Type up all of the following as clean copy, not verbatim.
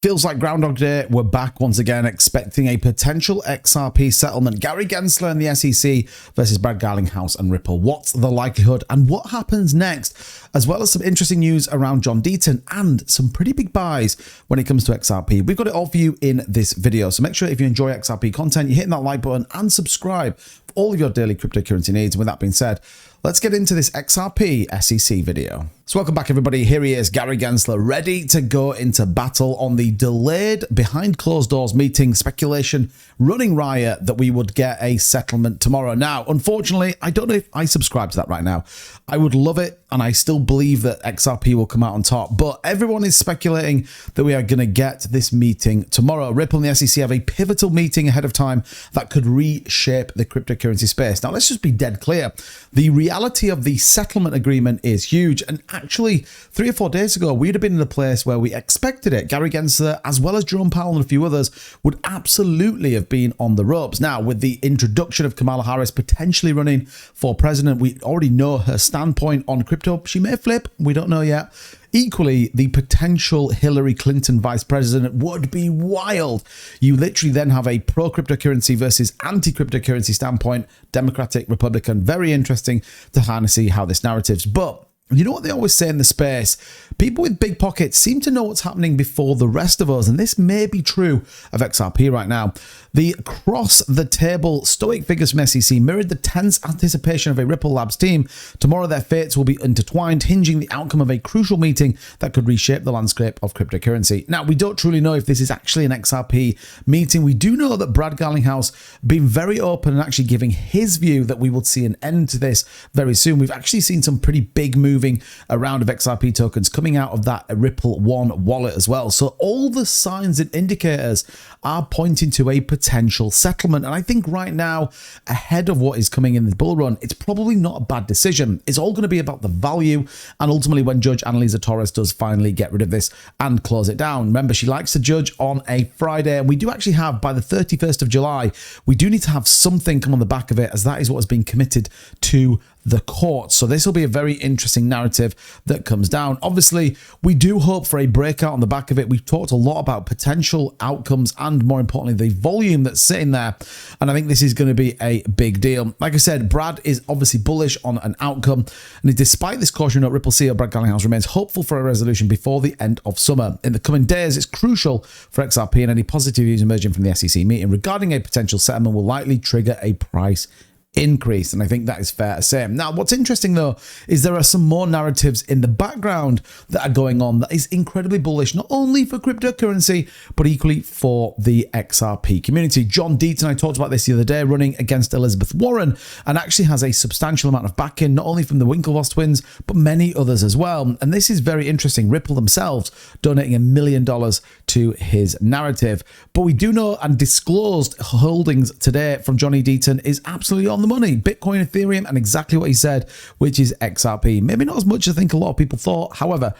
Feels like Groundhog Day. We're back once again, expecting a potential XRP settlement. Gary Gensler and the SEC versus Brad Garlinghouse and Ripple. What's the likelihood and what happens next? As well as some interesting news around John Deaton and some pretty big buys when it comes to XRP. We've got it all for you in this video. So make sure if you enjoy XRP content, you're hitting that like button and subscribe for all of your daily cryptocurrency needs. And with that being said, let's get into this XRP SEC video. So welcome back, everybody. Here he is, Gary Gensler, ready to go into battle on the delayed behind closed doors meeting. Speculation running riot that we would get a settlement tomorrow. Now, unfortunately, I don't know if I subscribe to that right now. I would love it, and I still believe that XRP will come out on top, but everyone is speculating that we are going to get this meeting tomorrow. Ripple and the SEC have a pivotal meeting ahead of time that could reshape the cryptocurrency space. Now, let's just be dead clear. The reality of the settlement agreement is huge, and actually 3 or 4 days ago, we'd have been in a place where we expected it. Gary Gensler, as well as Jerome Powell and a few others, would absolutely have been on the ropes. Now, with the introduction of Kamala Harris potentially running for president, we already know her standpoint on crypto. She may flip, we don't know yet. Equally, the potential Hillary Clinton vice president would be wild. You literally then have a pro-cryptocurrency versus anti-cryptocurrency standpoint, Democratic, Republican. Very interesting to kind of see how this narrative's. But you know what they always say in the space? People with big pockets seem to know what's happening before the rest of us, and this may be true of XRP right now. The cross-the-table stoic figures from SEC mirrored the tense anticipation of a Ripple Labs team. Tomorrow, their fates will be intertwined, hinging the outcome of a crucial meeting that could reshape the landscape of cryptocurrency. Now, we don't truly know if this is actually an XRP meeting. We do know that Brad Garlinghouse being very open and actually giving his view that we will see an end to this very soon. We've actually seen some pretty big moving around of XRP tokens coming out of that Ripple One wallet as well. So all the signs and indicators are pointing to a potential settlement. And I think right now, ahead of what is coming in the bull run, it's probably not a bad decision. It's all going to be about the value. And ultimately, when Judge Annalisa Torres does finally get rid of this and close it down. Remember, she likes to judge on a Friday. And we do actually have, by the 31st of July, we do need to have something come on the back of it, as that is what has been committed to the court. So this will be a very interesting narrative that comes down. Obviously, we do hope for a breakout on the back of it. We've talked a lot about potential outcomes and, more importantly, the volume that's sitting there. And I think this is going to be a big deal. Like I said, Brad is obviously bullish on an outcome. And despite this caution note, Ripple CEO Brad Garlinghouse remains hopeful for a resolution before the end of summer. In the coming days, it's crucial for XRP, and any positive news emerging from the SEC meeting regarding a potential settlement will likely trigger a price increase, and I think that is fair to say. Now, what's interesting though is there are some more narratives in the background that are going on that is incredibly bullish, not only for cryptocurrency but equally for the XRP community. John Deaton, I talked about this the other day, running against Elizabeth Warren, and actually has a substantial amount of backing, not only from the Winklevoss twins but many others as well. And this is very interesting. Ripple themselves donating $1 million to his narrative. But we do know and disclosed holdings today from Johnny Deaton is absolutely on the money. Bitcoin, Ethereum, and exactly what he said, which is XRP. Maybe not as much as I think a lot of people thought. However,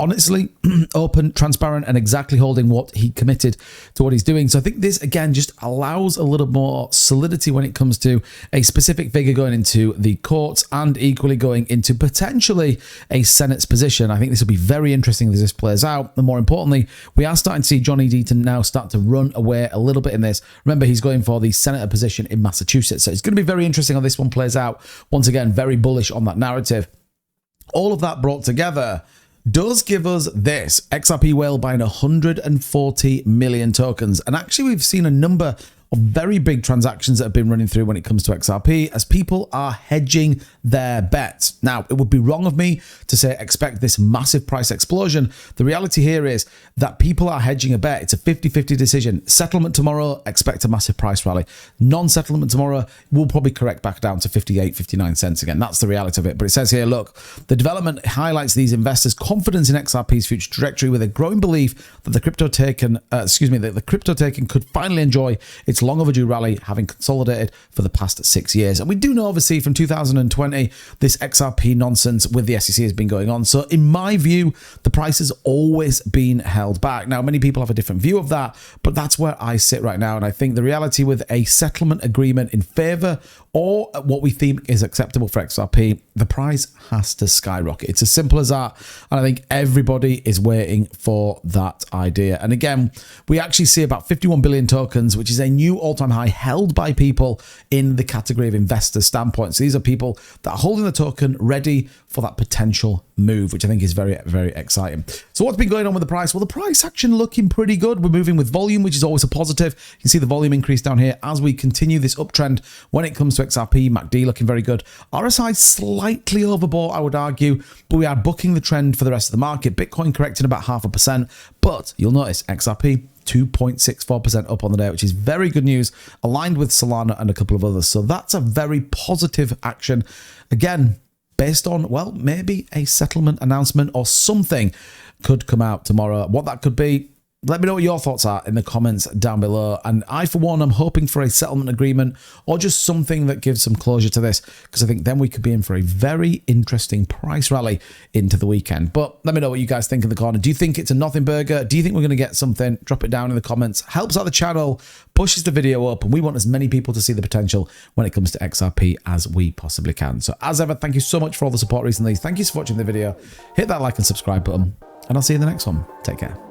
honestly, open, transparent, and exactly holding what he committed to what he's doing. So I think this, again, just allows a little more solidity when it comes to a specific figure going into the courts and equally going into potentially a Senate's position. I think this will be very interesting as this plays out. And more importantly, we are starting to see Johnny Deaton now start to run away a little bit in this. Remember, he's going for the senator position in Massachusetts. So it's going to be very interesting how this one plays out. Once again, very bullish on that narrative. All of that brought together does give us this: XRP whale buying 140 million tokens. And actually, we've seen a number of very big transactions that have been running through when it comes to XRP as people are hedging their bets. Now, it would be wrong of me to say expect this massive price explosion. The reality here is that people are hedging a bet. It's a 50-50 decision. Settlement tomorrow, expect a massive price rally. Non-settlement tomorrow will probably correct back down to 58, 59 cents again. That's the reality of it. But it says here, look, the development highlights these investors' confidence in XRP's future trajectory with a growing belief that the crypto token could finally enjoy its long overdue rally, having consolidated for the past 6 years. And we do know, obviously, from 2020, this XRP nonsense with the SEC has been going on. So in my view, the price has always been held back. Now, many people have a different view of that, but that's where I sit right now. And I think the reality with a settlement agreement in favor or what we think is acceptable for XRP, the price has to skyrocket. It's as simple as that. And I think everybody is waiting for that idea. And again, we actually see about 51 billion tokens, which is a new all-time high held by people in the category of investor standpoint. So these are people that are holding the token ready for that potential move, which I think is very, very exciting. So what's been going on with the price? Well, the price action looking pretty good. We're moving with volume, which is always a positive. You can see the volume increase down here as we continue this uptrend when it comes to XRP. MACD looking very good. RSI slightly overbought, I would argue, but we are bucking the trend for the rest of the market. Bitcoin correcting about 0.5%, but you'll notice XRP 2.64% up on the day, which is very good news, aligned with Solana and a couple of others. So that's a very positive action. Again, based on, well, maybe a settlement announcement or something could come out tomorrow. What that could be, let me know what your thoughts are in the comments down below. And I, for one, am hoping for a settlement agreement or just something that gives some closure to this, because I think then we could be in for a very interesting price rally into the weekend. But let me know what you guys think in the corner. Do you think it's a nothing burger? Do you think we're going to get something? Drop it down in the comments. Helps out the channel, pushes the video up, and we want as many people to see the potential when it comes to XRP as we possibly can. So as ever, thank you so much for all the support recently. Thank you for watching the video. Hit that like and subscribe button, and I'll see you in the next one. Take care.